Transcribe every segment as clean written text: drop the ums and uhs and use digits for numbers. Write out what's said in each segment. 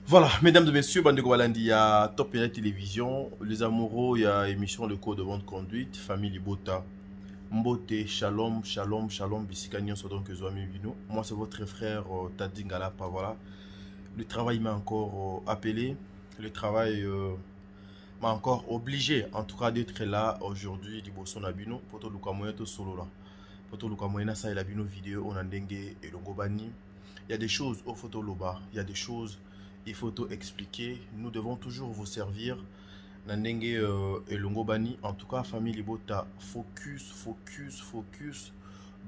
Voilà, mesdames et messieurs, bande de Kowalandi, il y a Top Net Télévision, les amoureux, il y a émission Le Code de Bonne Conduite, Famille Libota, Mbote, Shalom, Shalom, Shalom, Bissikagnon, Sodon Zoami Vino. Moi, c'est votre frère Tadi Ngalapa, voilà. Le travail m'a encore appelé, le travail m'a encore obligé, en tout cas, d'être là aujourd'hui, Liboson Abino, Poto Lukamoyeto Solo là. Poto Lukamoyena, ça, il a vu nos vidéos, on a dengue et Longobani. Il y a des choses au photo Loba, il y a des choses. Il faut tout expliquer. Nous devons toujours vous servir. Nandenge et Longobani. En tout cas, famille Libota, focus, focus, focus.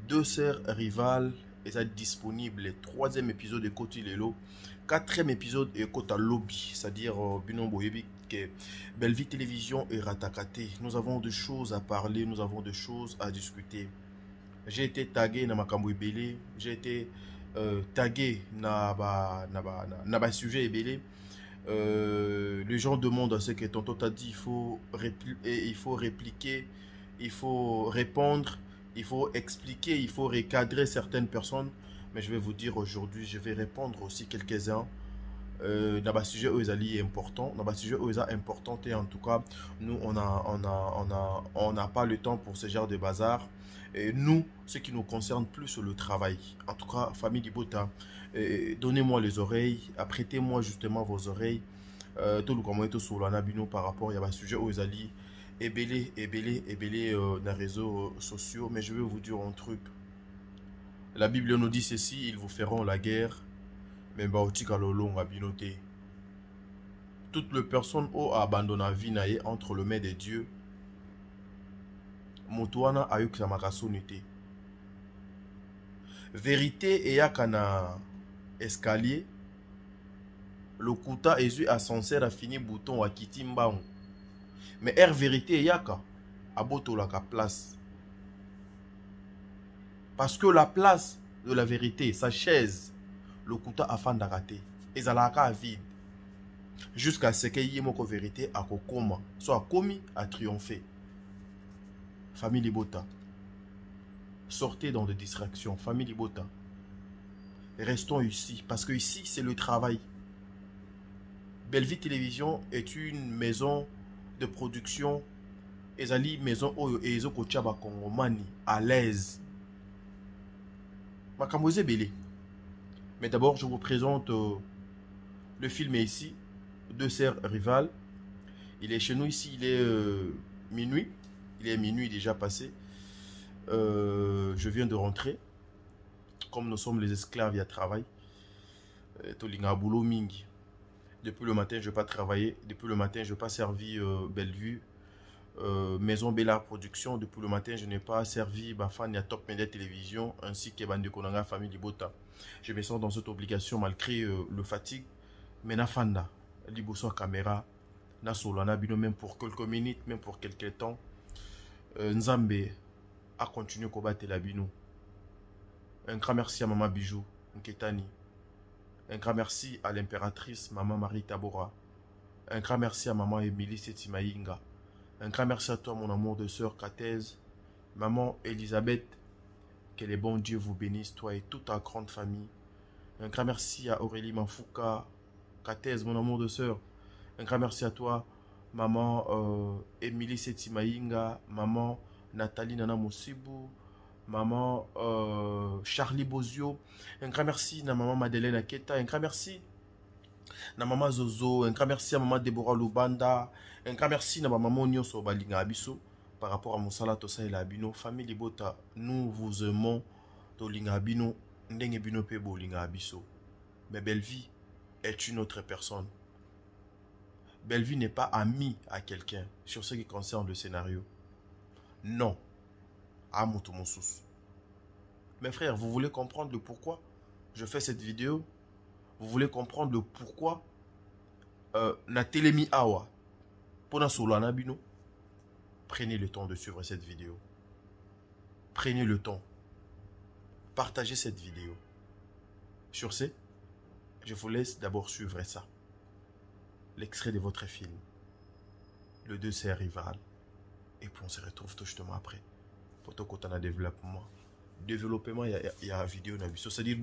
Deux sœurs rivales. Et ça disponible. Le troisième épisode de Koti Lelo. Quatrième épisode de Kota Lobby. C'est-à-dire Binombo Yebi. Belleville Télévision et Ratakate. Nous avons des choses à parler. Nous avons des choses à discuter. J'ai été tagué dans Makambo Ebele. J'ai été tagué dans ba sujet Ebele. Les gens demandent à ce que tonton t'a dit. Il faut répliquer, il faut répondre, il faut expliquer, il faut recadrer certaines personnes. Mais je vais vous dire aujourd'hui, je vais répondre aussi quelques-uns. Dans le sujet où ils important, dans le sujet où ils important et en tout cas, nous on n'a pas le temps pour ce genre de bazar. Et nous, ce qui nous concerne plus, c'est le travail. En tout cas, famille Libota, donnez-moi les oreilles, apprêtez-moi justement vos oreilles. Tout le comment est sur l'anabino par rapport à un sujet où ils allaient ébélé dans les réseaux sociaux. Mais je vais vous dire un truc. La Bible nous dit ceci, ils vous feront la guerre. Mais toutes les personnes ont abandonné la vie entre le mains de Dieu. Motoana a eu que ça vérité et yakana escalier. Le kuta est ascenseur a fini bouton à kitimba. Mais er vérité yaka a boto la place. Parce que la place de la vérité, sa chaise, le kuta a fan d'arrêter. Et ça l'a vide. Jusqu'à ce qu'il y ait une vérité à kokoma. Soit commis à triompher. Famille Libota. Sortez dans des distractions. Famille Libota. Restons ici. Parce que ici, c'est le travail. Belleville Télévision est une maison de production. Ezali maison et ezoko tchaba kongomani à l'aise. Makamboze belé. Mais d'abord, je vous présente le film est ici. Deux sœurs rivales. Il est chez nous ici, il est minuit. Il est minuit déjà passé. Je viens de rentrer. Comme nous sommes les esclaves, il y a travail. Tolinga boulot mingi. Depuis le matin, je n'ai pas travaillé. Depuis le matin, je n'ai pas servi Bellevue. Maison Bella Production. Depuis le matin, je n'ai pas servi Bafan, Top Media Télévision ainsi que Bande Konanga Famille Libota. Je me sens dans cette obligation malgré le fatigue. Mais na fanda, liboso caméra, na solo na bino même pour quelques minutes, même pour quelques temps. Nzambe a continué combattre la bino. Un grand merci à Maman Bijou Nketani. Un grand merci à l'impératrice Maman Marie Tabora. Un grand merci à Maman Émilie Setimaïnga. Un grand merci à toi mon amour de sœur Katez. Maman Elisabeth. Que les bons dieux vous bénissent, toi et toute ta grande famille. Un grand merci à Aurélie Manfouka. Katez, mon amour de sœur. Un grand merci à toi, maman Émilie Setimaïnga, maman Nathalie Nana Moussibou, maman Charlie Bozio. Un grand merci à maman Madeleine Aketa. Un grand merci à maman Zozo. Un grand merci à maman Deborah Lubanda. Un grand merci à maman Nyoso Balinga Abiso. Par rapport à mon salatosa et la bino. Famille Libota, nous vous aimons. Tolinga Abino, Ndenge Bino Pebo Linga Abiso. Mais Belleville est une autre personne. Belleville n'est pas ami à quelqu'un sur ce qui concerne le scénario. Non. Amotomosous. Mes frères, vous voulez comprendre le pourquoi je fais cette vidéo? Vous voulez comprendre le pourquoi na telemi awa pour na solo na bino? Prenez le temps de suivre cette vidéo. Prenez le temps. Partagez cette vidéo. Sur ce, je vous laisse d'abord suivre ça. L'extrait de votre film. Le 2 c'est rival. Et puis on se retrouve tout justement après. Pour tout côté de développement. Développement, il y a une vidéo. C'est-à-dire,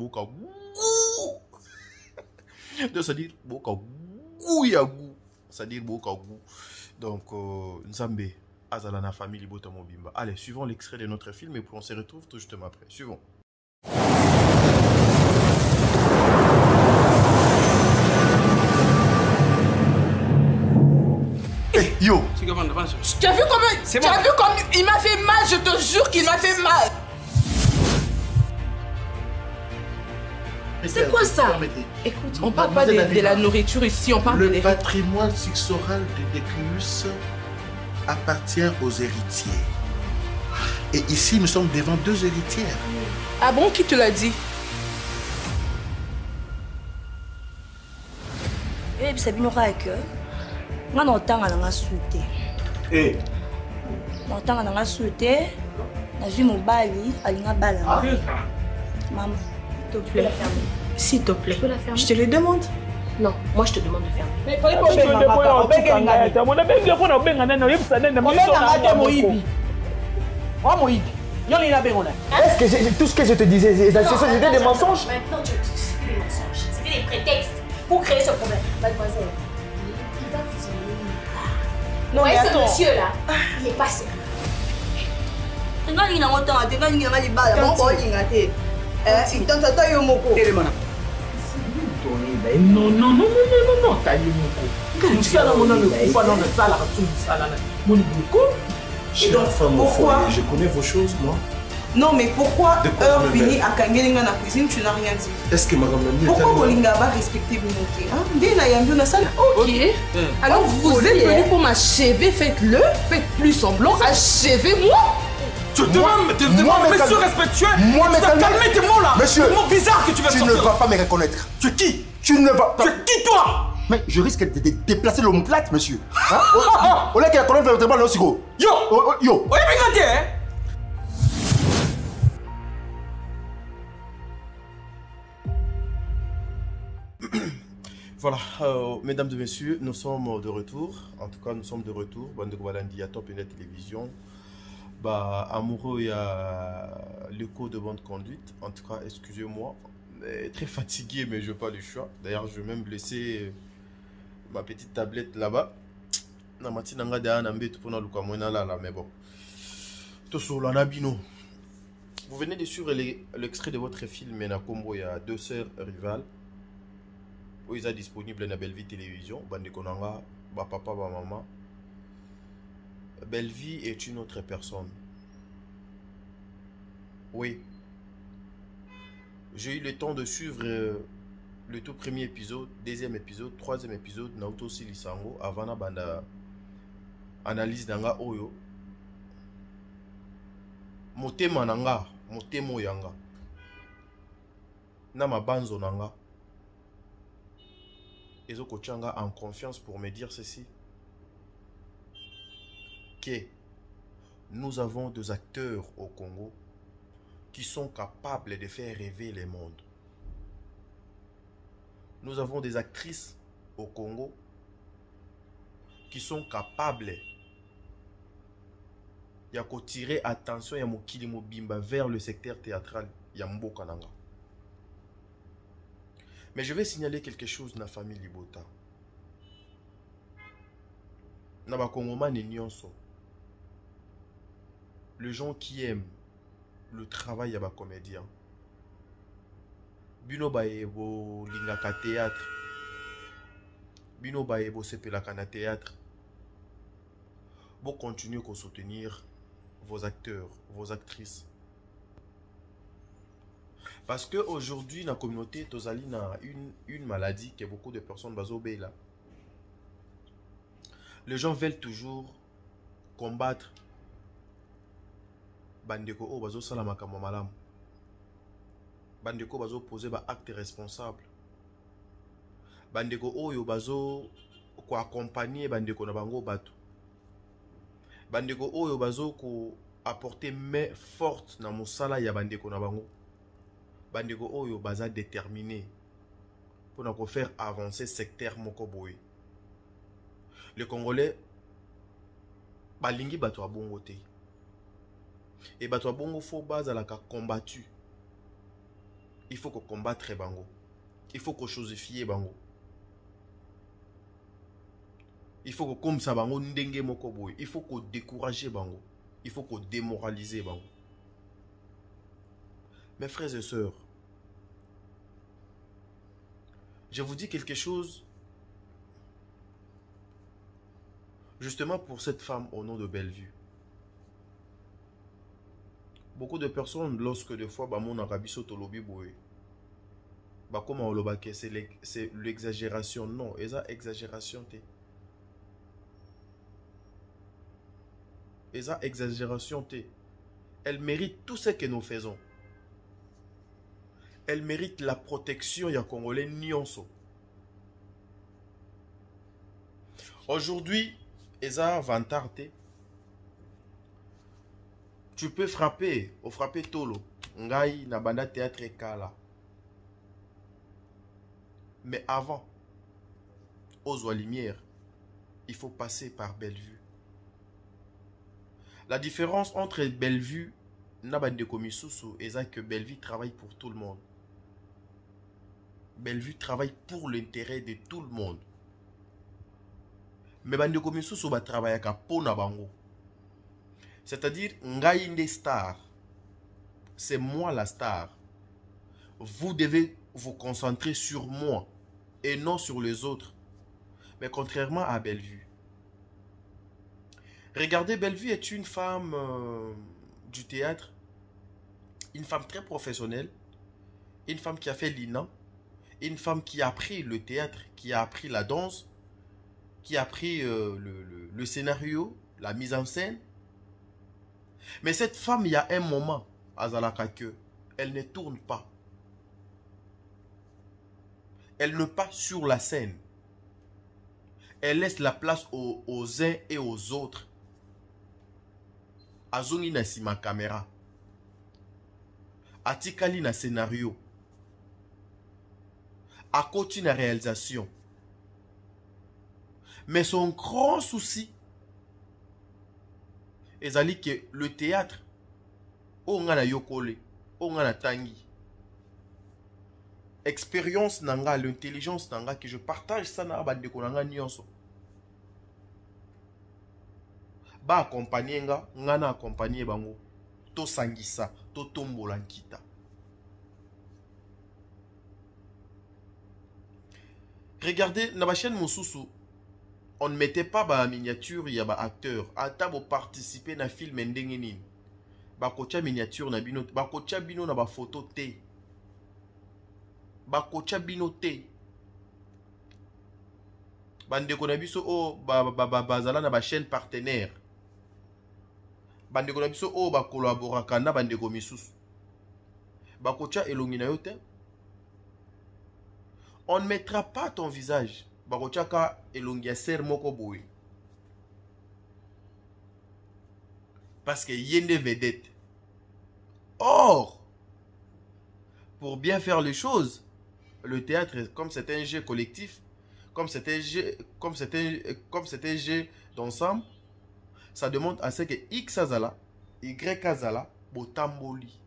Donc, c'est-à-dire, beaucoup goût, ya goût. C'est-à-dire, beaucoup goût. Donc, Nzambe, Azalana famille, Libota Mobimba. Allez, suivons l'extrait de notre film et puis on se retrouve tout justement après. Suivons. Hey, yo! Tu as vu comment il m'a fait mal, je te jure qu'il m'a fait mal. C'est quoi ça? Écoute, on parle pas de la nourriture ici, on parle Le patrimoine successoral de Déclius appartient aux héritiers. Et ici, nous sommes devant 2 héritières. Ah bon, qui te l'a dit? Eh, c'est bien que moi, non, tant à la souté. Eh! Non, tant à la souté, j'ai vu mon bali, à l'ina bala. Maman, s'il te plaît. S'il te plaît. Tu peux la fermer? Je te le demande. Non, moi je te demande de fermer. Mais il fallait pas faire Est-ce que tout ce que je te disais, c'était des mensonges? Maintenant, c'était des mensonges. C'était des prétextes pour créer ce problème. Mademoiselle, il va vous emmener. Non, mais ce attends. monsieur-là, il est pas sérieux. Non, non, non, non, non, non, non, Pourquoi? Je connais vos choses, moi. Non, mais pourquoi De quoi heure je me finie mêle? à Kangelinga na cuisine, tu n'as rien dit? Est-ce que madame Nani Pourquoi Bolinga va respecter Binoké? Ok. Alors vous êtes venu pour m'achever, faites-le. Faites plus semblant, achevez-moi. Tu demandes, monsieur respectueux. Moi, mais calmez tes mots là. Monsieur, c'est mot bizarre que tu vas sortir. Tu ne vas pas me reconnaître. Tu es qui? Tu ne vas pas. Tu es qui toi? Mais je risque de déplacer l'omoplate, monsieur. Hein? On a qu'à connaître vraiment le sigo. Yo! Yo! Oui, mais regardez, hein? Voilà, mesdames et messieurs, nous sommes de retour. En tout cas, nous sommes de retour. Bande Walandi à Top et la télévision. Bah, amoureux, il y a le code de bonne conduite. En tout cas, excusez-moi. Très fatigué, mais je n'ai pas le choix. D'ailleurs, je vais même laisser ma petite tablette là-bas. Mais bon. Tout sur l'anabino. Vous venez de suivre l'extrait de votre film Menakombo. Il y a 2 sœurs rivales. Où ils sont disponibles dans Bellevie Télévision. Bande Konanga, papa, maman. Bellevie est une autre personne. Oui. J'ai eu le temps de suivre le tout premier épisode, 2e épisode, 3e épisode, Naoto Silisango, avant banda analyse nanga oyo. Motema nanga, motemo yanga. Na mabanzo nanga. Ezoko Changa en confiance pour me dire ceci. Que nous avons 2 acteurs au Congo qui sont capables de faire rêver le monde. Nous avons des actrices au Congo qui sont capables de tirer attention ya mokili mobimba vers le secteur théâtral ya Mboka Nanga. Mais je vais signaler quelque chose dans la famille Libota. Dans la Congomane nyonso. Les gens qui aiment le travail de comédien. Bino baebo lingaka théâtre. Bino baebo sepelaka na théâtre. Vous continuez à soutenir vos acteurs, vos actrices. Parce qu'aujourd'hui, dans la communauté, Tozali a une maladie que beaucoup de personnes bazobé là. Les gens veulent toujours combattre Bandeko o bazo salamaka mamalam. Bandeko bazo poser ba acte responsable. Bandeko o yo bazo ko accompagner bandeko na bango bato. Bandeko o yo bazo ko apporter main forte na mosala ya bandeko na bango. Bandeko oyo baza déterminé pour faire avancer secteur moko boye. Les Congolais balingi bato a bongo te. Et bato a bongo faut base à la combattu. Il faut qu'on combattre bango. Il faut qu'on chosifier bango. Il faut que comme ça bango ndenge moko boy, il faut qu'on décourager bango, il faut qu'on démoraliser bango. Mes frères et sœurs, je vous dis quelque chose justement pour cette femme au nom de Bellevue. Beaucoup de personnes, lorsque des fois, mon arabiso tolobi boy, comme on l'a dit, c'est l'exagération. Non, et ça, exagération. Et ça, exagération. Elle mérite tout ce que nous faisons. Elle mérite la protection ya Congolais nyonso. Aujourd'hui, Eza Vantarte, tu peux frapper Tolo, Ngai na banda théâtre Kala. Mais avant, aux lumière, il faut passer par Bellevue. La différence entre Bellevue et Nabandeko-Misusu est que Bellevue travaille pour tout le monde. Bellevue travaille pour l'intérêt de tout le monde. Mais Bandeko-Misusu va travailler pour na bango. C'est-à-dire, Ngai des stars. C'est moi la star. Vous devez vous concentrer sur moi et non sur les autres. Mais contrairement à Bellevue. Regardez, Bellevue est une femme du théâtre. Une femme très professionnelle. Une femme qui a fait l'INA. Une femme qui a appris le théâtre, qui a appris la danse, qui a appris le scénario, la mise en scène. Mais cette femme, il y a un moment, à Zalaka, elle ne tourne pas. Elle ne passe sur la scène. Elle laisse la place aux uns et aux autres. Azongi na sima caméra. Atikali na scénario. À côté de la réalisation. Mais son grand souci est que le théâtre, on a la yokole, on a la tangi. Expérience nanga, l'intelligence nanga, que je partage ça na bande ko nanga nyonso. Ba accompagner nga, na accompagner bango. To sangisa, to tombola nkita. Regardez, dans la chaîne Moussousou, on ne mettait pas la miniature, il y a des acteurs. À table participer dans le film Ndengenin. Bakocha miniature na bino, bakocha bino na ba photo te. Bakocha bino te. Bandeko na biso o bazala na ba chaîne partenaire. Bandeko na biso o ba collaboraka na bandeko misusu. Bakocha elongi na yo te. On ne mettra pas ton visage. Bakochaka elongia ser moko boy. Parce que yende vedette. Or, pour bien faire les choses, le théâtre, comme c'est un jeu collectif, comme c'est un jeu d'ensemble, ça demande à ce que X azala, Y azala, bo tamboli,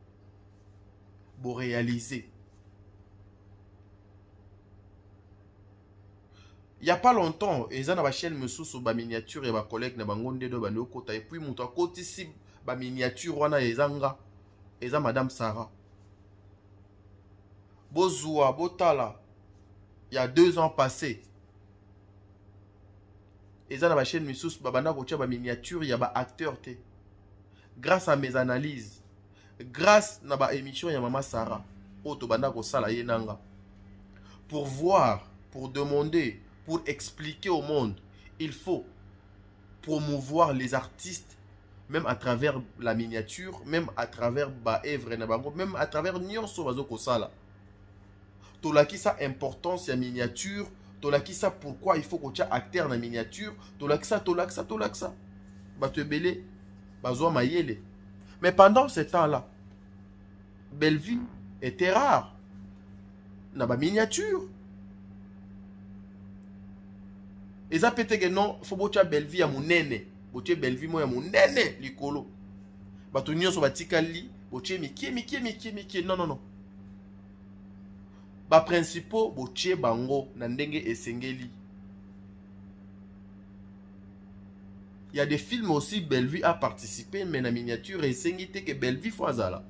bo réaliser. Il n'y a pas longtemps, ils ont une chaîne Moussousou, ba miniature et ba collègue na bangonde do ba kota et puis muto côté si ba miniature wana ezanga eza madame Sarah. Bozua botala. Il y a 2 ans passés. Ils ont une chaîne Moussousou ba banda kotia ba miniature ya ba acteur te. Grâce à mes analyses, grâce na ba émission ya maman Sarah, oto banda ko sala yenanga. Pour voir, pour demander, pour expliquer au monde, il faut promouvoir les artistes, même à travers la miniature, même à travers Baevre, même à travers Nyonso Bazoko Sala. Tolaki sa importance ya miniature, tolaki sa pourquoi il faut que tu aies acteur dans la miniature, tolaki sa. Batu belé, bazwa mayele. Mais pendant ce temps-là, Bellevue était rare. Dans la miniature. Et ça peut être que non, il faut que Bellevue à mon nene. Botie Bellevue moi à mon nene likolo. Bato nyonso batikali, botie miki. Non. Ba principaux botie bango na ndenge esengeli. Il y a des films aussi, Bellevue a participé, mais la miniature est singité que Bellevue Foazala.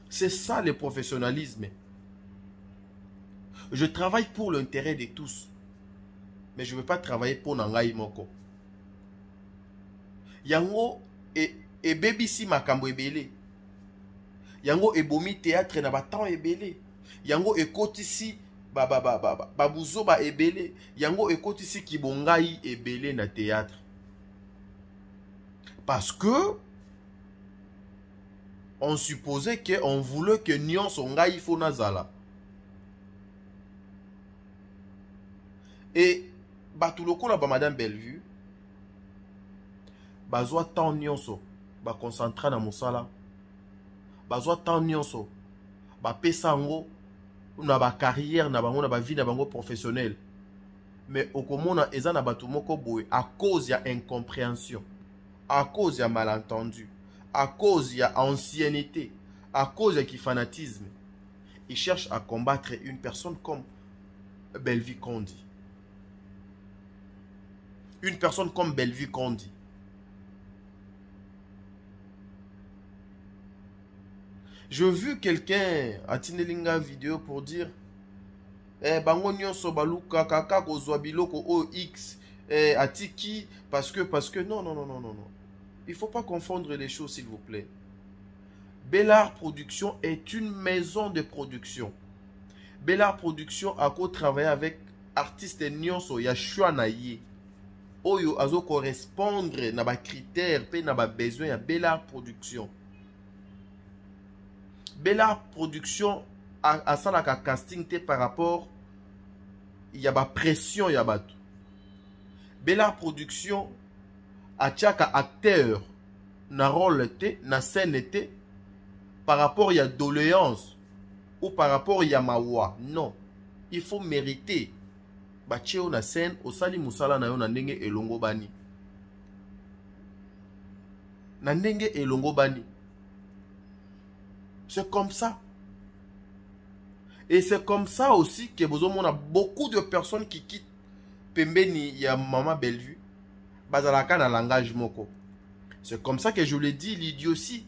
C'est ça le professionnalisme. Je travaille pour l'intérêt de tous. Mais je ne veux pas travailler pour Nangaï Moko. Yango et baby si makambo ebele. Yango e bomi théâtre na batan ebele. Yango e kotisi babuzo ba ebele. Yango e kotisi kibongai ebele na théâtre. Parce que on supposait que on voulait que Nyon songai fona zala. Et batuloko la ba madame Bellevue bazwa tant nyonso ba concentra na mosala. Bazwa tant nyonso ba pesa ngo na ba carrière na bango na ba vie na bango professionnelle. Mais okomona eza na batu moko boye à cause ya incompréhension, à cause ya malentendu, à cause ya ancienneté, à cause ya fanatisme. Ils cherchent à combattre une personne comme Bellevue Kondi. Une personne comme Bellevue Kondi. J'ai vu quelqu'un à Tinelinga vidéo pour dire bango nyonso baluka kaka kozwa biloko o X atiki parce que non. Il faut pas confondre les choses s'il vous plaît. Bellard Production est une maison de production. Bellard Production a co-travaillé avec artistes nyonso ya choix na ye. Oyo azo correspondre na ba critères pe na ba besoin ya Bellard Production. Bellard Production a ça la casting te par rapport il y a ba pression ya bato. Bellard Production a tchaka acteur na rôle te na scène te par rapport il y a doléance ou par rapport il y a mawa. Non, il faut mériter. Bacheo na scène osali musala na yo na ndenge elongo bani. Na ndenge elongo bani. C'est comme ça. Et c'est comme ça aussi que on a beaucoup de personnes qui quittent Pembeni ya Maman Bellevue. Bazalaka na langage moko. C'est comme ça que je le dis, l'idiotie.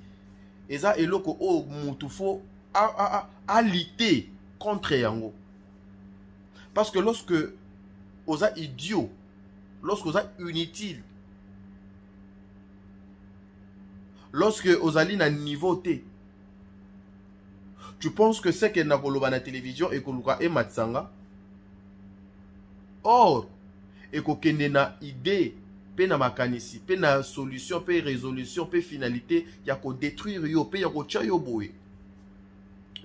Eza eloko o mutufo a lutter contre yango. Parce que lorsque osa idiot, lorsque osa inutile, lorsque osali na niveau T, tu penses que c'est que na koloba na télévision et koluka e matsanga? Or, et kokende na idée, pe na makanisi, pe na solution, pe résolution, pe finalité, ya ko détruire yo, pe ya ko tia yo boye.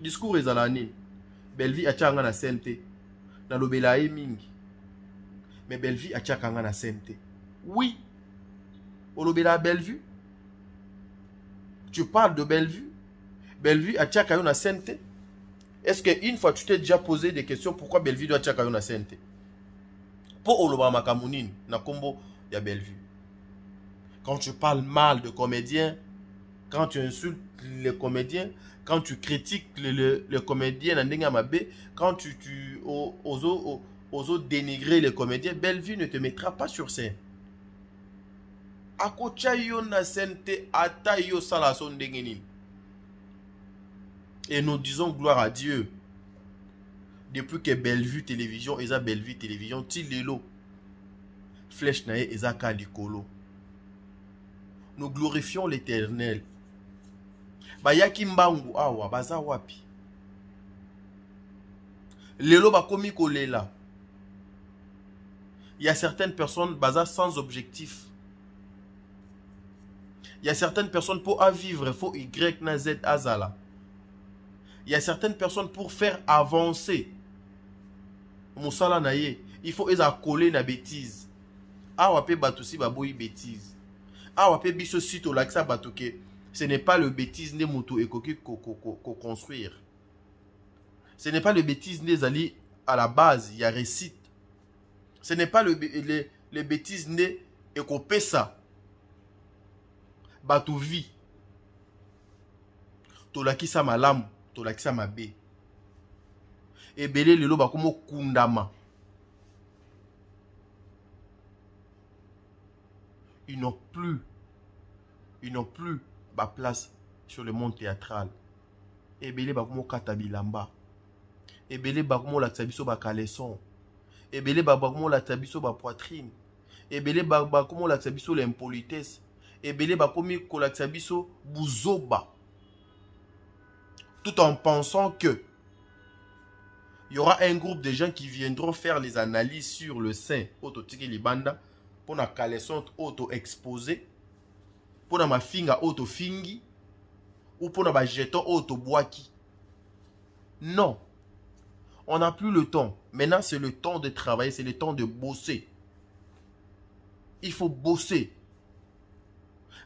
Discours ezalani. Bellevue atianga na sente. Na lobela e mingi. Mais Bellevue atianga na sente. Oui. O lobela Bellevue. Tu parles de Bellevue. Bellevue atiaka yo na sente. Est-ce qu'une fois tu t'es déjà posé des questions pourquoi Bellevue doit atiaka yo na sente? Pour oloba makamunini na kombo ya Bellevue. Quand tu parles mal de comédiens, quand tu insultes les comédiens, quand tu critiques les comédiens, quand tu oses dénigrer les comédiens, Bellevue ne te mettra pas sur scène. Akocha yo na sente ata yo sala son dengeni. Et nous disons gloire à Dieu. Depuis que Bellevue Télévision, Eza Bellevue Télévision, Tilelo, Flèche Nae, Eza Kalikolo. Nous glorifions l'Éternel. Bayaki mbangu awa, baza wapi. Lelo bakomi kolela. Il y a certaines personnes baza sans objectif. Il y a certaines personnes pour à vivre, il faut Y na Z azala. Il y a certaines personnes pour faire avancer. Moussala naye, il faut coller na bêtise. Awa pe batusi baboyi bêtise. Awa pe biso sito laksa batuke. Ce n'est pas le bêtise ne mutu ekoki ko construire. Ce n'est pas le bêtise ne zali à la base, il y a récite. Ce n'est pas le bêtise ne ekopesa. Batu vie. Tolakisa malamu, tolakisa mabe. Ebele lelo bakomo kundama. Ils n'ont plus ma place sur le monde théâtral. Ebele bakumo katabilamba. Ebele bakumo la tabiso ba caleçon. Ebele bakumo la tabiso ba poitrine. Ebele bakumo la tabiso l'impolitesse. Ebele bakomi la tabiso buzoba. Tout en pensant que il y aura un groupe de gens qui viendront faire les analyses sur le sein autotiki libanda pour na caleçon auto exposé pour na ma finga auto fingi ou pour na jeton auto boaki. Non. On n'a plus le temps. Maintenant, c'est le temps de travailler, c'est le temps de bosser. Il faut bosser.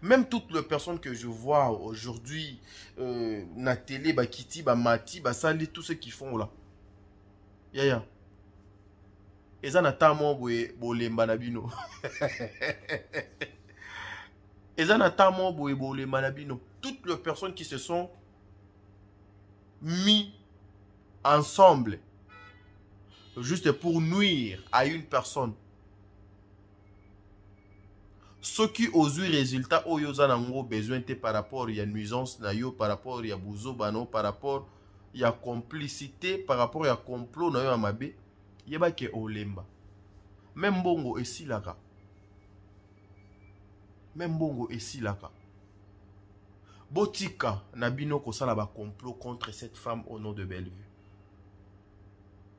Même toutes les personnes que je vois aujourd'hui, na télé, ba Kiti, ba Mati, ba Sali, tout ce qu'ils font là. Yaya. Eza na tamo bolemba na bino. Eza na tamo bolemba na bino. Toutes les personnes qui se sont mis ensemble juste pour nuire à une personne. Ceux qui osent résultat au yozanango besoin par rapport à nuisance na yo, par rapport à bouzo bano, par rapport à complicité, par rapport à complot na yo amabe, yeba ke olemba. Même bongo esilaka. Même bongo esilaka. Botika nabino kosala ba complot contre cette femme au nom de Bellevue.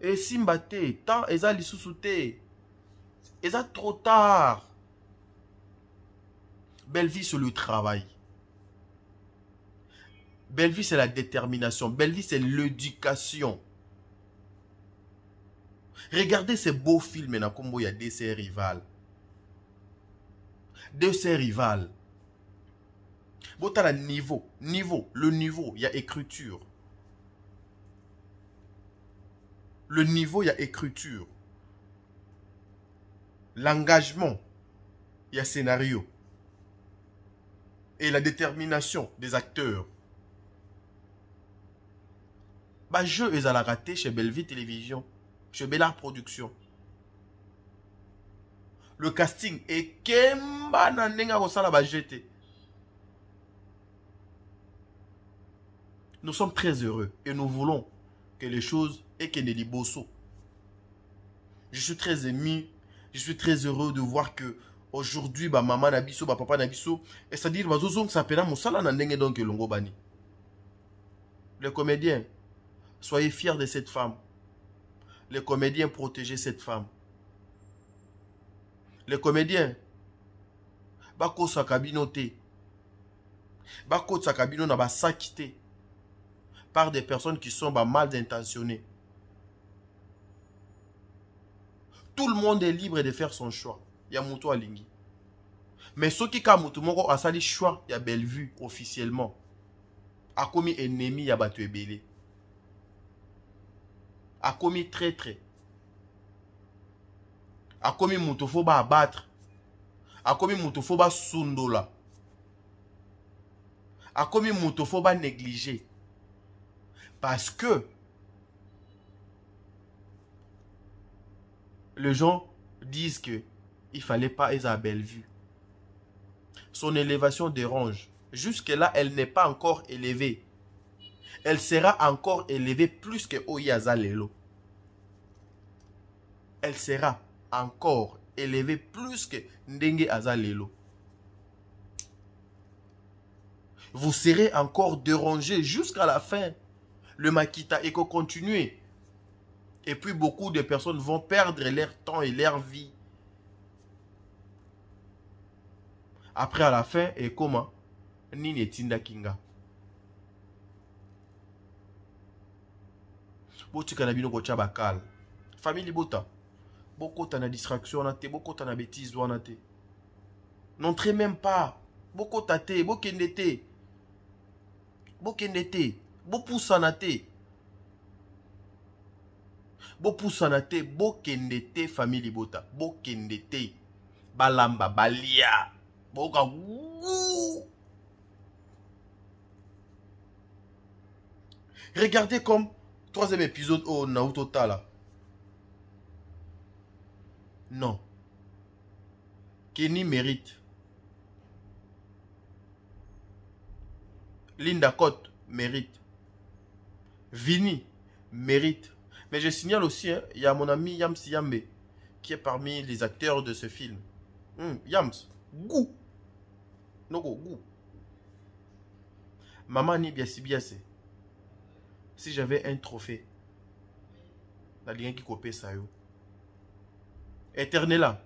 Et simbate, tant eza lisusu te. Eza trop tard. Bellevue, c'est le travail. Bellevue, c'est la détermination. Bellevue, c'est l'éducation. Regardez ces beaux films, comme il y a deux sœurs rivales. Deux sœurs rivales. Bon, tu as le niveau, il y a écriture. Le niveau, il y a écriture. L'engagement, il y a scénario. Et la détermination des acteurs. Bah, jeu est à la raté chez Bellevue Télévision, chez Bellard Production. Le casting est Kemba Nanenga Rosala ba jeté. Nous sommes très heureux et nous voulons que les choses et que les bosso. Je suis très ému, je suis très heureux de voir que aujourd'hui, bah, maman nabiso, bah, papa nabiso, et c'est-à-dire, bah, zozong s'appelle Moussala Nandenge donc Longo Bani. Les comédiens, soyez fiers de cette femme. Les comédiens, protégez cette femme. Les comédiens, bako sakabino te. Bako sakabino na ba sakité par des personnes qui sont bah, mal intentionnées. Tout le monde est libre de faire son choix. Il y a Mouto Alingi. Mais ceux qui ont a sali choix, il y a Bellevue officiellement. A commis ennemi, il y a battu Ebélé. A commis traître. A commis Moutofoba abattre. A commis Moutofoba sundola. A commis Moutofoba négliger. Parce que les gens disent que il ne fallait pas être à Bellevue. Son élévation dérange. Jusque-là, elle n'est pas encore élevée. Elle sera encore élevée plus que Oyaza Lelo. Elle sera encore élevée plus que Ndenge Azalelo. Vous serez encore dérangé jusqu'à la fin. Le Makita Eko continue. Et puis beaucoup de personnes vont perdre leur temps et leur vie. Après à la fin, et comment? Nini Tinda Kinga. Boti kanabino kocha bakal. Famille Bota. Beaucoup t'en a distraction nate, beaucoup t'en a bêtise nate. N'entrez même pas. Beaucoup tate, beaucoup kendete. Beaucoup kendete. Beaucoup sanate. Beaucoup sanate, beaucoup kendete famille Bota. Beaucoup kendete. Balamba, balia. Regardez comme troisième épisode au Naruto Tala. Non. Kenny mérite Linda Cote mérite. Vini mérite. Mais je signale aussi, il y a mon ami Yams Yambe qui est parmi les acteurs de ce film. Yams, goût. Nogo, goût. Maman ni biasi biasi. Si j'avais un trophée, la ligne qui copie ça yo. Éternel là.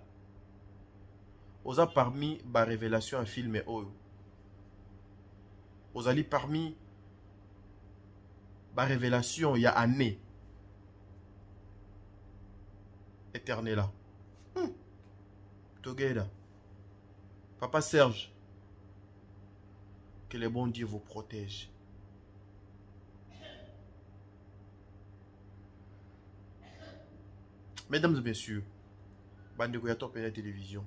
Osa parmi ba révélation un film et oyo. Osali parmi ba révélation il y a année. Éternel là. Together. Papa Serge. Que le bon Dieu vous protège. Mesdames et messieurs, bande de top et la télévision.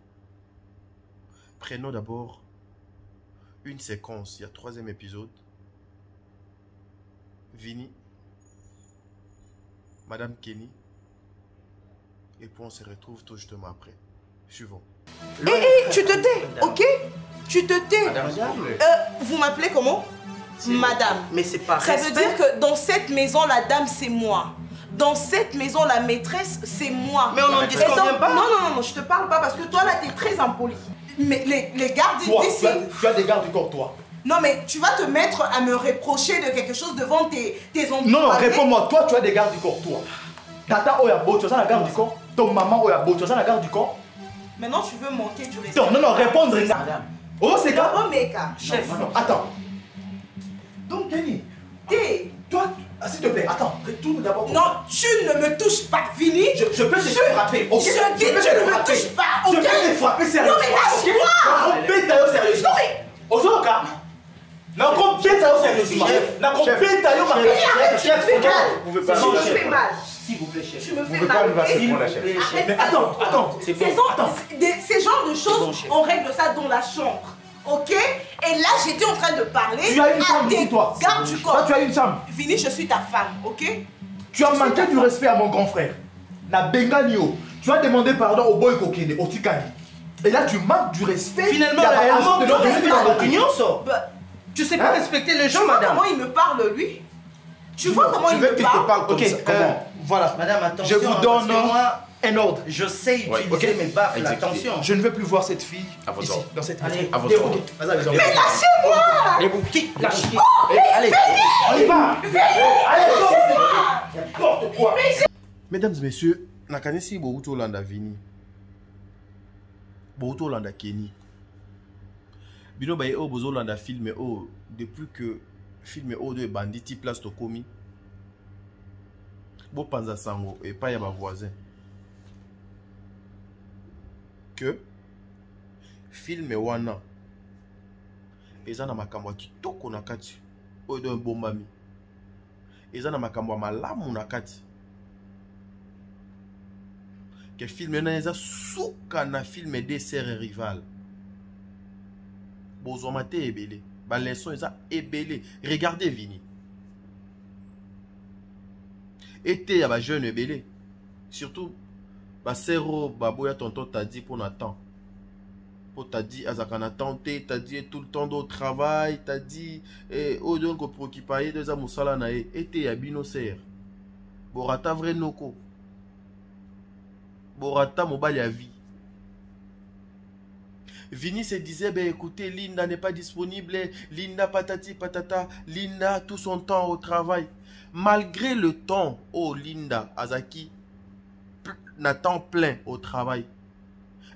Prenons d'abord une séquence. Il y a 3e épisode. Vini, Madame Kenny. Et puis on se retrouve tout justement après. Suivons. Tu te tais, ok? Tu te tais. Vous m'appelez comment? Madame. Mais c'est pas ça veut dire que dans cette maison, la dame, c'est moi. Dans cette maison, la maîtresse, c'est moi. Mais on n'en discute pas. Non, je te parle pas parce que toi, là, t'es très impoli. Mais les gardes d'ici... Tu as des gardes du corps, toi. Non, mais tu vas te mettre à me reprocher de quelque chose devant tes employés. Non, réponds-moi. Toi, tu as des gardes du corps, toi. Tata Oyabo, tu as la garde du corps. Ton maman Oyabo, tu as la garde du corps. Maintenant, tu veux manquer du respect. Non, répondre. Madame. Oh, c'est quoi? Oh, mec, chef. Non, attends. Donc, Kenny, toi, s'il te plaît, attends, retourne d'abord. Non, tu ne me touches pas, Vini. Je peux te frapper, ok? Je dis, tu ne me touches pas, ok? Je peux te frapper sérieusement. Non, mais lâche-moi. Non, mais sérieusement. Ozoka. Non, qu'on pète sérieusement. Non, qu'on pète Chef, fais mal. Vous pouvez pas. Tu me fais mal. S'il vous plaît, chef. Tu me fais mal. Mais attends. Ces genres de choses, on règle ça dans la chambre. Ok? Et là, j'étais en train de parler. Tu as une femme ici, toi. Garde du corps. Toi, tu as une femme. Vini, je suis ta femme, ok? Tu as manqué du respect à mon grand frère. Na Benganio. Tu as demandé pardon au boy Kokene, au Tikani. Et là, tu manques du respect. Finalement, de notre respect dans l'opinion, ça. Tu sais pas respecter les gens, madame. Tu vois comment il me parle, lui? Tu vois comment il me parle? Ok, voilà. Madame, attention. Je vous donne un ordre. Je sais utiliser mes baffes, attention. Je ne veux plus voir cette fille ici, dans cette maison. Mais lâchez-moi! Les bouquets, lâchez. Allez, on y va. Allez, n'importe quoi. Mesdames et messieurs, nakanisi Boruto Landa Vini. Boruto Landa Kenny. Bino baye o bozo landa film o depuis que film o de banditi place to komi. Bo panza sango et pas ya ba voisin. Que film wana eza na makambo kitoko na kati o de bombami. Eza na makambo malamu na kati. Que film na eza suka na film des sœurs rivales. Bozomate ebele. Ba leçon eza ebele. Regardez Vini. Été ya ba jeune ebele. Surtout ba sero baboya tonton t'a dit pour Nathan. Pour t'a dit azaka Nathan t'a dit tout le temps au travail, t'a dit o donc préoccupé de za musala na e. Été ya bino ser. Borata vrai noko. Borata mobile à vie. Vini se disait, ben écoutez, Linda n'est pas disponible, Linda patati patata, Linda tout son temps au travail. Malgré le temps, oh Linda Azaki n'a temps plein au travail.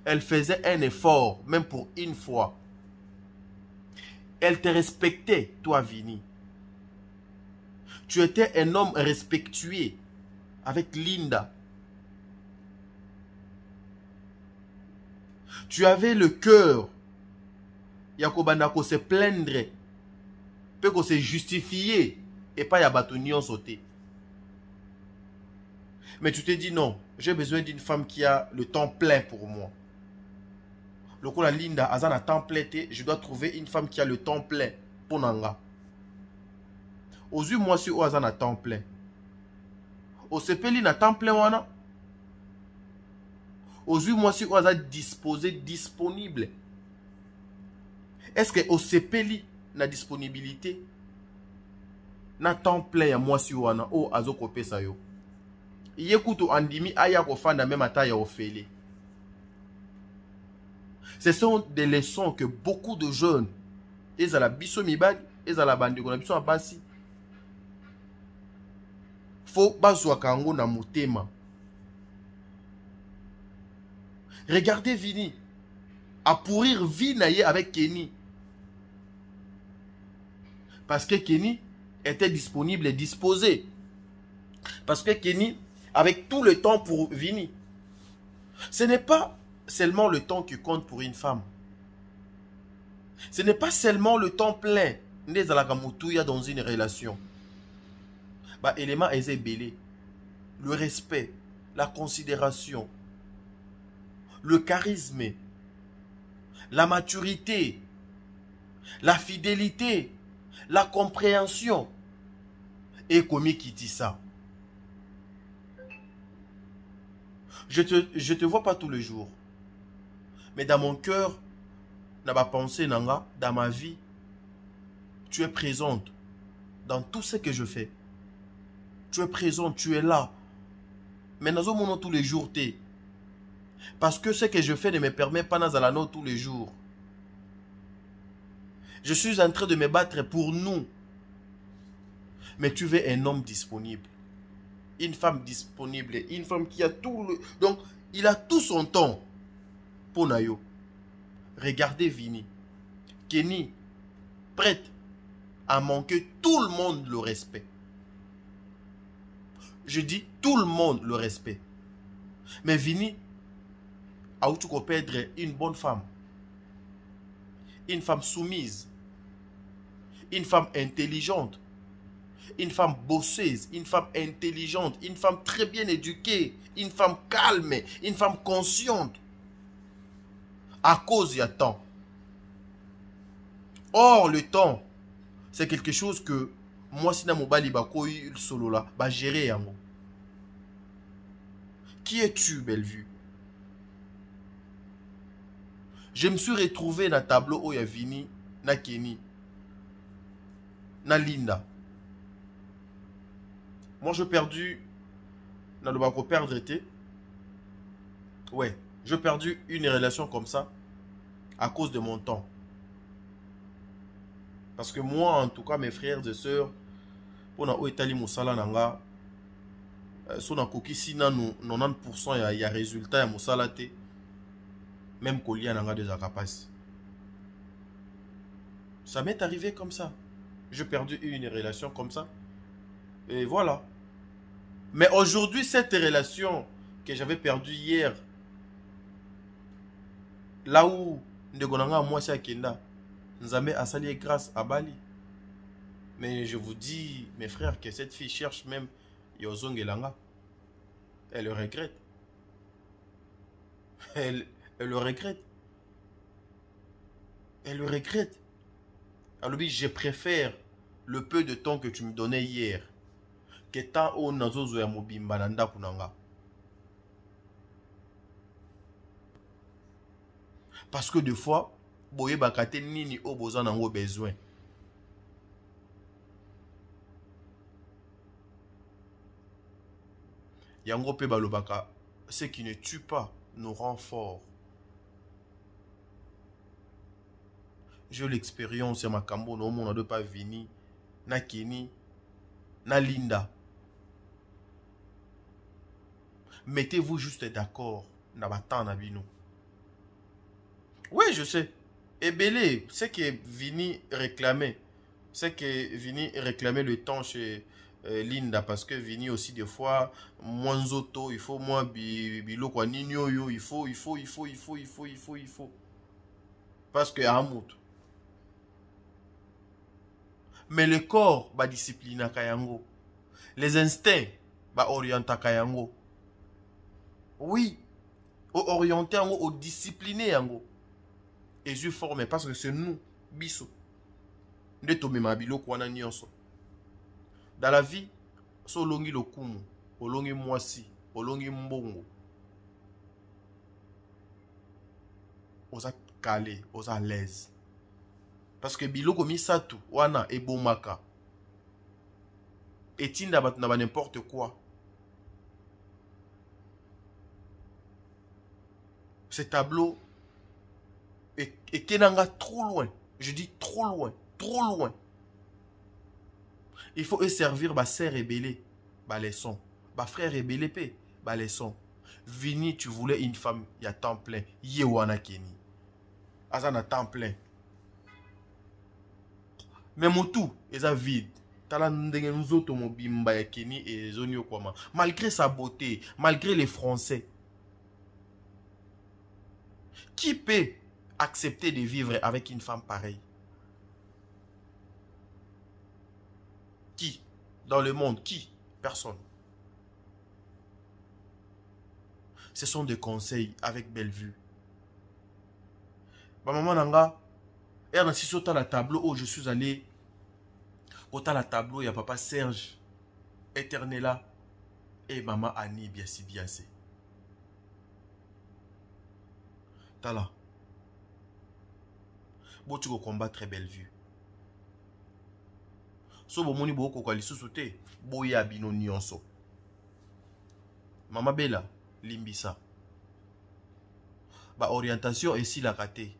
Elle faisait un effort, même pour une fois. Elle te respectait, toi Vini. Tu étais un homme respectueux avec Linda. Tu avais le cœur. Yakobana ko se plaindre. Peut qu'on se justifier. Et pas yabatonion sauté. Mais tu te dis non. J'ai besoin d'une femme qui a le temps plein pour moi. Le coup la Linda Azana temps plein. Je dois trouver une femme qui a le temps plein. Pour Nanga. Aux yeux moi si Azana temps plein. Au CPL na temps plein wana. Aux yeux, moi, si on a disposé, disponible. Est-ce que au CPLI, la disponibilité, na temps plein ya mwasi wana o azokopesa yo. Iye kutu andimi aya kofanda même ata ya ofele. Ce sont des leçons que beaucoup de jeunes, ils à la biso mibali, ils à la bande qu'on a biso abasi. Faut bazwa kango na mutema. Regardez Vini à pourrir vie naïe avec Kenny. Parce que Kenny était disponible et disposé. Parce que Kenny avec tout le temps pour Vini. Ce n'est pas seulement le temps qui compte pour une femme. Ce n'est pas seulement le temps plein dans une relation. Bah, élément est belé. Le respect, la considération, le charisme, la maturité, la fidélité, la compréhension. Et comme qui dit ça. Je te vois pas tous les jours. Mais dans mon cœur, dans ma pensée, dans ma vie, tu es présente dans tout ce que je fais. Tu es présente, tu es là. Mais dans un moment tous les jours, t'es. Parce que ce que je fais ne me permet pas d'être tous les jours. Je suis en train de me battre pour nous. Mais tu veux un homme disponible. Une femme disponible. Une femme qui a tout le... Donc, il a tout son temps. Pour Nayo. Regardez Vini. Kenny, prête à manquer tout le monde le respect. Je dis tout le monde le respect. Mais Vini a eu tout perdre une bonne femme. Une femme soumise. Une femme intelligente. Une femme bosseuse. Une femme intelligente. Une femme très bien éduquée. Une femme calme. Une femme consciente. À cause il y a temps. Or, le temps, c'est quelque chose que moi, si je suis solo là, je vais gérer. Qui es-tu, Bellevue? Je me suis retrouvé dans le tableau où il y a Vini, na Kenny, na Linda. Moi, j'ai perdu, dans le bac perdre été. Ouais, j'ai perdu une relation comme ça à cause de mon temps. Parce que moi, en tout cas, mes frères et sœurs, pour na Oetali Moussala Nanga, si on a coquille, si 90% il y a résultat à Moussala te, même Kolia Nanga des Akapas. Ça m'est arrivé comme ça. J'ai perdu une relation comme ça. Et voilà. Mais aujourd'hui, cette relation que j'avais perdue hier, là où Ndegonanga moi c'est à Kenda, Nzambe a sali grâce à Bali. Mais je vous dis, mes frères, que cette fille cherche même Yozong Elanga. Elle le regrette. Elle le regrette. Elle le regrette. Alors oui, je préfère le peu de temps que tu me donnais hier que tant au nazozo ya mobimba nanda kunanga. Parce que des fois, boye bakate nini o bozan nango besoin. Yango pe balobaka, ce qui ne tue pas nous rend forts. J'ai l'expérience ya makambo no mona de pas Vini, na Kenny, na Linda. Mettez-vous juste d'accord na batan na bino. Oui, je sais. Et Belé, c'est que Vini réclamait. C'est que Vini réclamait le temps chez Linda. Parce que Vini aussi, des fois, moins auto, il faut moins bilo quoi, nino yo, il faut. Parce que Amout. Mais le corps, bah discipline kayango. Les instincts, bah orienta kayango. Oui. Orienté yango, au discipliné yango. Et je forme parce que c'est nous, biso. Dans la vie, so longi lokumu, olongi mwasi, olongi mbongo. Osa calé, osa l'aise. Parce que biloko misatu, wana ebomaka. Et tinda n'a n'importe quoi. Ce tableau est kenanga trop loin. Je dis trop loin. Trop loin. Il faut servir ma sœur ébélée. Bah leçon. Ma frère ébélé pe. Bah leçon. Vini, tu voulais une femme. Il y a temps plein. Yewana Keni. Azana temps plein. Mais mon tout, il est vide. Malgré sa beauté, malgré les Français. Qui peut accepter de vivre avec une femme pareille? Qui? Dans le monde, qui? Personne. Ce sont des conseils avec belle vue. Ma maman nanga, elle a si la tableau où je suis allé. Autant la tableau, il y a papa Serge, Eternella et maman Annie, bien si bien c'est. Tala. Bon, tu vas combattre très belle vue. So bon moni bo ko kwali susute, bo ya bino nyonso. Mama Bella, limbisa. Ba orientation ici la raté.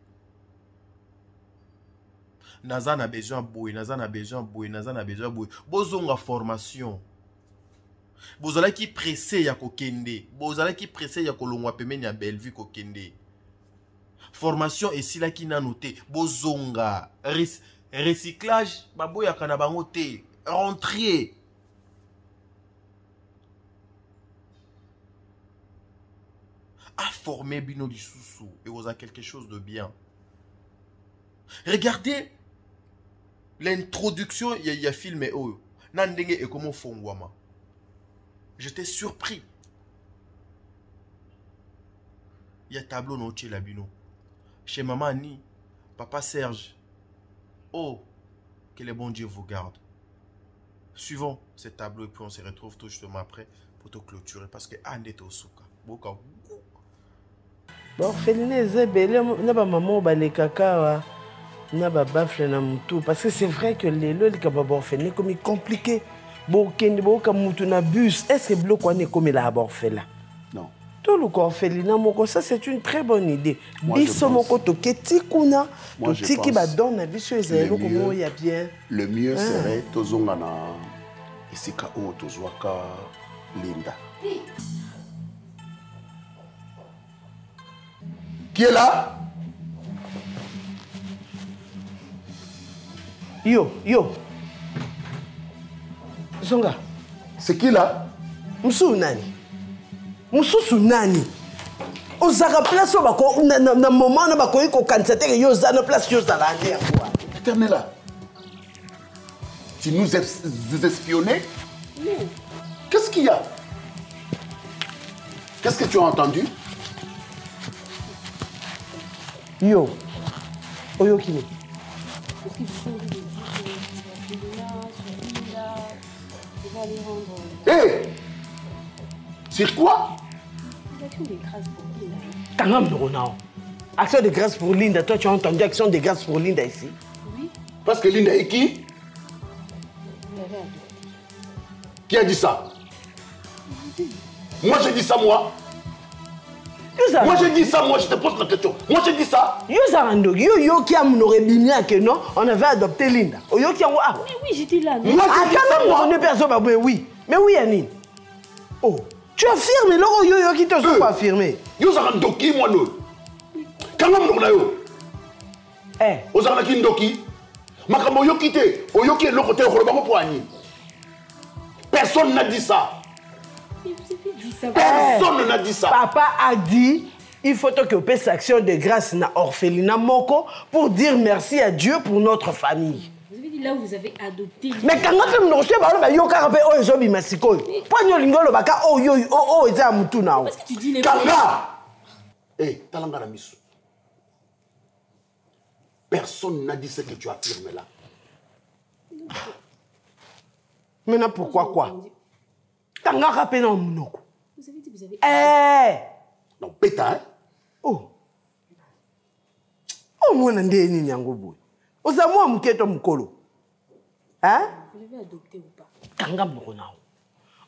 Naza na besoin boy, naza na besoin boy, naza na besoin boy. Bozonga formation. Bozala ki pressé ya kokende. Bozala ki pressé ya kolongwa pemeni ya Bellevue kokende. Formation ici la ki na noté. Bozonga recyclage baboya kana bango te. Rentrer. À former bino du sous et vous a quelque chose de bien. Regardez l'introduction, il y a filmé oh, Nandenge et comment fongwama. J'étais surpris. Il y a tableau non chez Labino. Chez maman Annie, papa Serge. Oh, que le bon Dieu vous garde. Suivons ce tableau et puis on se retrouve tout justement après pour te clôturer parce que Anne est au souka. Boka. Bon, Féliné Zébélé, n'a pas maman balekaka. Na bafle na mutu parce que c'est vrai que les lois les comme il compliqué bon ken bo ka mutu na bus est-ce que bloc on est comme il a aborfé là non tout le corps felina moko ça c'est une très bonne idée biso moko to keti kuna to tiki ba don na biso ezelo comme il y a bien le mieux serait tozonga na isika o tozwaka Linda qui est là. Yo. Zonga. C'est qui là? Moussou nani? Moussou nani? Ozaka place bako na moment na bako ko kanzate yo za na place yo za la ndé quoi. Eternella. Tu nous espionnais? Non. Qu'est-ce qu'il y a? Qu'est-ce que tu as entendu? Yo. Oyo kini. Hé hey, sur quoi? Action de grâce pour Linda. Kangam Doronao. Action de grâce pour Linda. Toi, tu as entendu action de grâce pour Linda ici? Oui. Parce que Linda est qui? Vous l'avez adopté. Qui a dit ça? Moi, j'ai dit ça, moi. Moi, j'ai dit ça, moi, je te pose la question. Moi, j'ai dit ça. Yo qui a mon bien que non, on avait adopté Linda. Yo qui a ah. Oui, j'étais là. Moi, j'ai dit ça, moi. On est personne, oui. Mais oui, Anine. Oh, tu affirmes, là, yo qui te sont pas affirmé. Yo, ça rend doki, moi, non. Quand on a yo. Eh. Aux arnaquins doki. Makambo yo quitté. Yo qui est l'autre côté, pour Anine. Personne n'a dit ça. Personne n'a dit ça. Papa a dit il faut que tu fasses action de grâce na orphelinat moko pour dire merci à Dieu pour notre famille. Vous avez dit là où vous avez adopté. Mais quand on a reçu par le yo karabe o ezobi masiko. Poigno lingolo baka o yo o eza mutu na o. Parce que tu dis les Kanga. Eh, talanga na misu. Personne n'a dit ce que tu affirmes là. Maintenant pourquoi quoi? Tanga rapé na munoko. Vous avez dit vous avez. Eh! Non, péta, hein? Oh! Oh, moi, n'ai ni nyango boy. Osa moi, mketo mkolo. Hein? Vous l'avez adopté ou pas?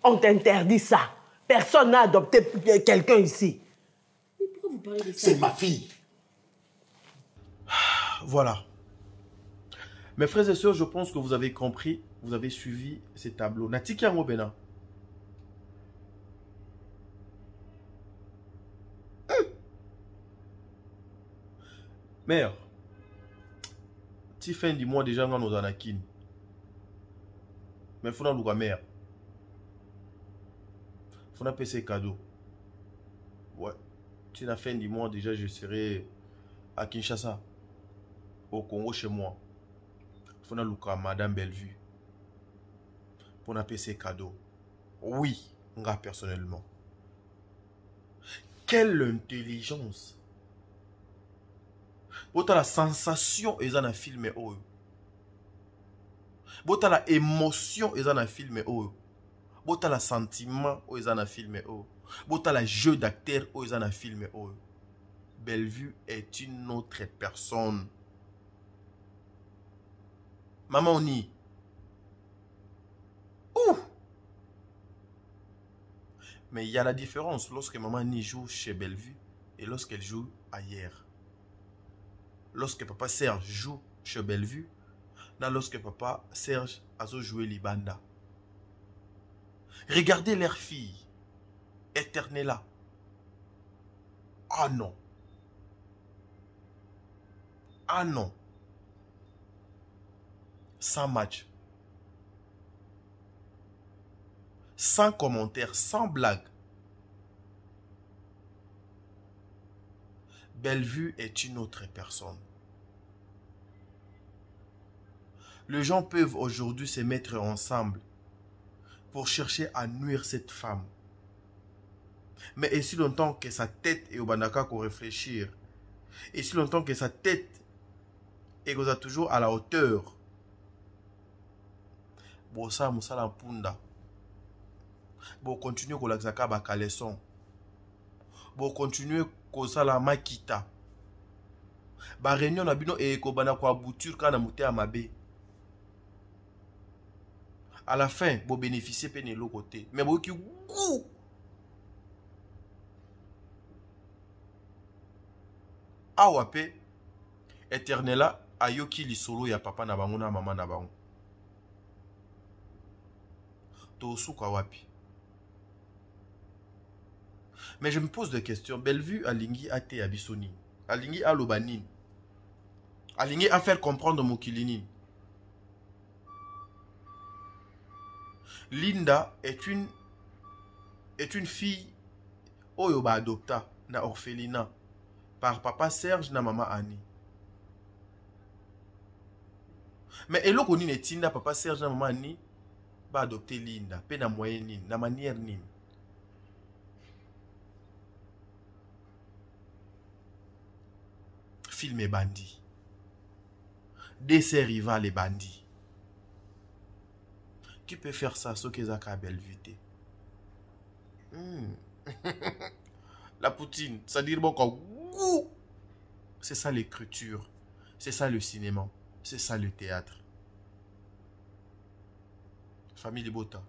On t'interdit ça. Personne n'a adopté quelqu'un ici. Mais pourquoi vous parlez de ça? C'est ma fille. Voilà. Mes frères et sœurs, je pense que vous avez compris, vous avez suivi ces tableaux. Natiki yango bena. Mère, tu fais du mois déjà dans nos anakin. Mais il faut pas mère. Il faut pas payer ses cadeaux. Ouais. Tu la fin du mois déjà, je serai à Kinshasa, au Congo chez moi. Il faut pas Madame Bellevue. Pour pas payer ses cadeaux. Oui, moi personnellement. Quelle intelligence! Bota la sensation et la film oh. Bota la émotion et la film oh. Bota la sentiment et la film oh. Bota la jeu d'acteur et la film oh. Bellevue est une autre personne. Maman ni. Ouh. Mais il y a la différence lorsque maman ni joue chez Bellevue et lorsqu'elle joue ailleurs. Lorsque papa Serge joue chez Bellevue, là lorsque papa Serge a joué Libanda. Regardez leur fille, Eternella. Ah non. Ah non. Sans match. Sans commentaire, sans blague. Bellevue est une autre personne. Les gens peuvent aujourd'hui se mettre ensemble pour chercher à nuire cette femme. Mais et si longtemps que sa tête est au bandaka qu'on réfléchir, et si longtemps que sa tête est toujours à la hauteur, bon ça moussa la punda, bon continuer qu'on l'exaka ba caleçon, bon continuer qu'on ça la makita, ba réunion na bino et ko bana kwa bouture kana mouté à mabe. À la fin, vous bénéficiez de l'autre côté. Mais vous qui goût. Awape, Eternella, ayoki li solo ya papa na bango na maman na bango. Tosuka wapi. Mais je me pose des questions. Bellevue alingi ate abisoni. Alingi alobanin. Alingi a faire comprendre Mokilinine. Linda est une fille oyo adopta na orphelinat par papa Serge na maman Annie. Mais eloko nini etinda papa Serge na maman Annie ba adopter Linda pe na moyen nini na manière nini. Film et bandit. Décès rival et bandit. Qui peut faire ça, ce qu'ils ont à Bellevue? La poutine, ça dit bon quoi. C'est ça l'écriture, c'est ça le cinéma, c'est ça le théâtre. Famille de Bota,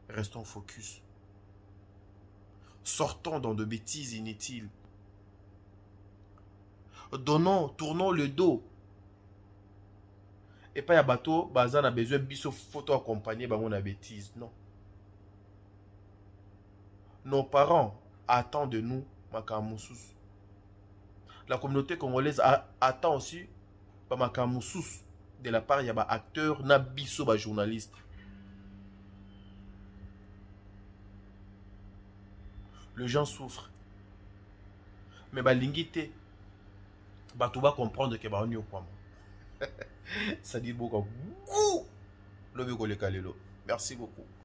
restons focus. Sortons dans de bêtises inutiles. Tournons le dos. Et pas y a bateau, bazan a besoin de photo accompagné par mon bêtise. Non. Nos parents attendent de nous Makamoussous. La communauté congolaise attend aussi Makamoussous de la part de acteurs, nabiso, journalistes. Les gens souffrent. Mais balingité, bateau va comprendre que on y au point. Ça dit beaucoup. Merci beaucoup.